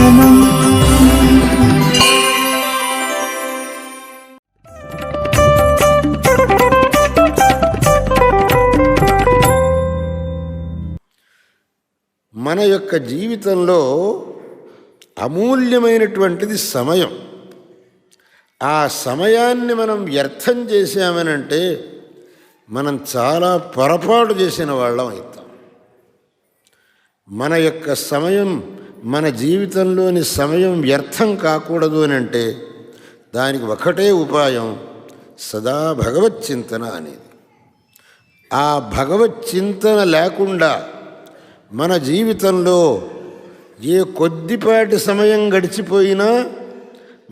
దర్శనం మన యొక్క జీవితంలో అమూల్యమైనటువంటిది సమయం. ఆ సమయాన్ని మనం వ్యర్థం చేశామనంటే మనం చాలా పొరపాటు చేసిన వాళ్ళం అవుతాం. మన యొక్క సమయం, మన జీవితంలోని సమయం వ్యర్థం కాకూడదు అని అంటే దానికి ఒకటే ఉపాయం, సదా భగవచ్చింతన అనేది. ఆ భగవచ్చింతన లేకుండా మన జీవితంలో ఏ కొద్దిపాటి సమయం గడిచిపోయినా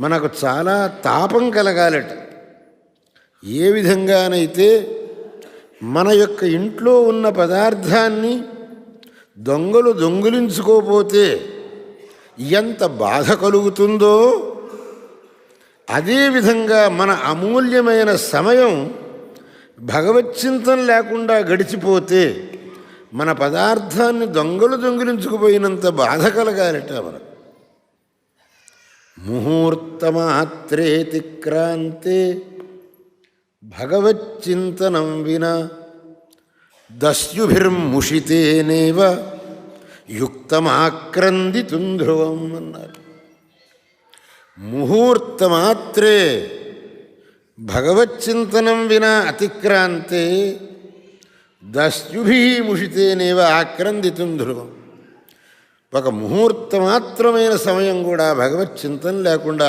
మనకు చాలా తాపం కలగాలట. ఏ విధంగానైతే మన యొక్క ఇంట్లో ఉన్న పదార్థాన్ని దొంగలు దొంగిలించుకోపోతే ఎంత బాధ కలుగుతుందో, అదేవిధంగా మన అమూల్యమైన సమయం భగవచ్చింతన లేకుండా గడిచిపోతే మన పదార్థాన్ని దొంగలు దొంగిలించుకుపోయినంత బాధ కలగాలట మనకు. ముహూర్తమాత్రేతిక్రాంతే భగవచ్చింతనం వినా దస్యుభిర్ముషితేనేవ యుక్తమాక్రందితుం ధ్రువం అన్నారు. ముహూర్తమాత్రే భగవచ్చింతనం వినా అతిక్రాంతే దస్యుభి ముషితేనేవ ఆక్రందితుం ధ్రువం. ఒక ముహూర్తమాత్రమైన సమయం కూడా భగవచ్చింతన లేకుండా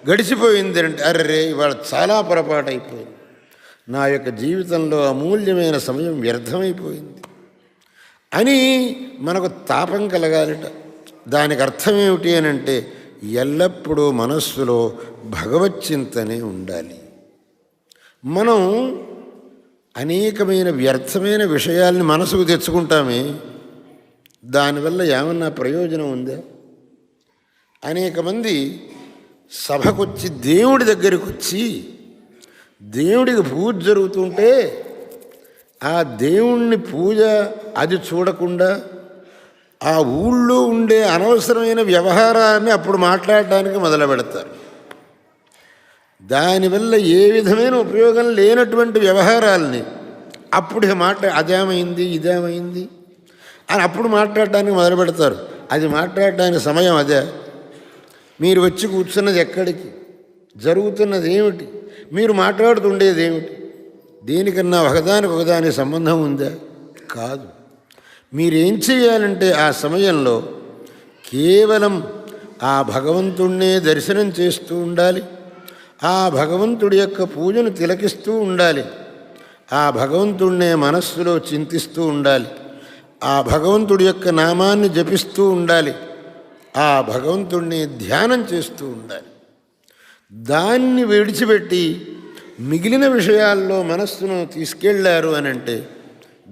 గడిచిపోయింది అంటే, అర్రే ఇవాళ చాలా పొరపాటు అయిపోయింది, నా యొక్క జీవితంలో అమూల్యమైన సమయం వ్యర్థమైపోయింది అని మనకు తాపం కలగాలిట. దానికి అర్థం ఏమిటి అని అంటే ఎల్లప్పుడూ మనస్సులో భగవచ్చింతనే ఉండాలి. మనం అనేకమైన వ్యర్థమైన విషయాల్ని మనసుకు తెచ్చుకుంటామే, దానివల్ల ఏమన్నా ప్రయోజనం ఉందా? అనేక మంది సభకొచ్చి దేవుడి దగ్గరికి వచ్చి దేవుడికి పూజ జరుగుతుంటే ఆ దేవుణ్ణి పూజ అది చూడకుండా ఆ ఊళ్ళో ఉండే అనవసరమైన వ్యవహారాన్ని అప్పుడు మాట్లాడటానికి మొదలు పెడతారు. దానివల్ల ఏ విధమైన ఉపయోగం లేనటువంటి వ్యవహారాలని అప్పుడు అదేమైంది ఇదేమైంది అని అప్పుడు మాట్లాడటానికి మొదలు పెడతారు. అది మాట్లాడటానికి సమయం అదే? మీరు వచ్చి కూర్చున్నది ఎక్కడికి, జరుగుతున్నది ఏమిటి, మీరు మాట్లాడుతుండేది ఏమిటి? దేనికన్నా ఒకదానికి సంబంధం ఉందా? కాదు. మీరేం చేయాలంటే ఆ సమయంలో కేవలం ఆ భగవంతుణ్ణే దర్శనం చేస్తూ ఉండాలి, ఆ భగవంతుడి యొక్క పూజను తిలకిస్తూ ఉండాలి, ఆ భగవంతుణ్ణే మనస్సులో చింతిస్తూ ఉండాలి, ఆ భగవంతుడి యొక్క నామాన్ని జపిస్తూ ఉండాలి, ఆ భగవంతుణ్ణి ధ్యానం చేస్తూ ఉండాలి. దాన్ని విడిచిపెట్టి మిగిలిన విషయాల్లో మనస్సును తీసుకెళ్లారు అని అంటే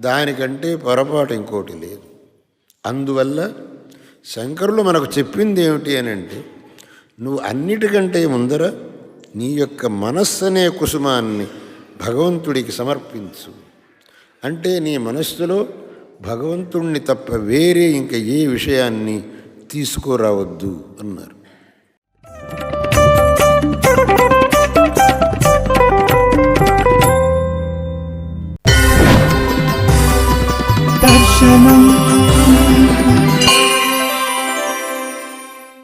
దానికంటే పొరపాటు ఇంకోటి లేదు. అందువల్ల శంకరులు మనకు చెప్పింది ఏమిటి అని అంటే, నువ్వు అన్నిటికంటే ముందర నీ యొక్క మనస్సు అనే కుసుమాన్ని భగవంతుడికి సమర్పించు. అంటే నీ మనస్సులో భగవంతుణ్ణి తప్ప వేరే ఇంకా ఏ విషయాన్ని తీసుకురావద్దు అన్నారు. దర్శనం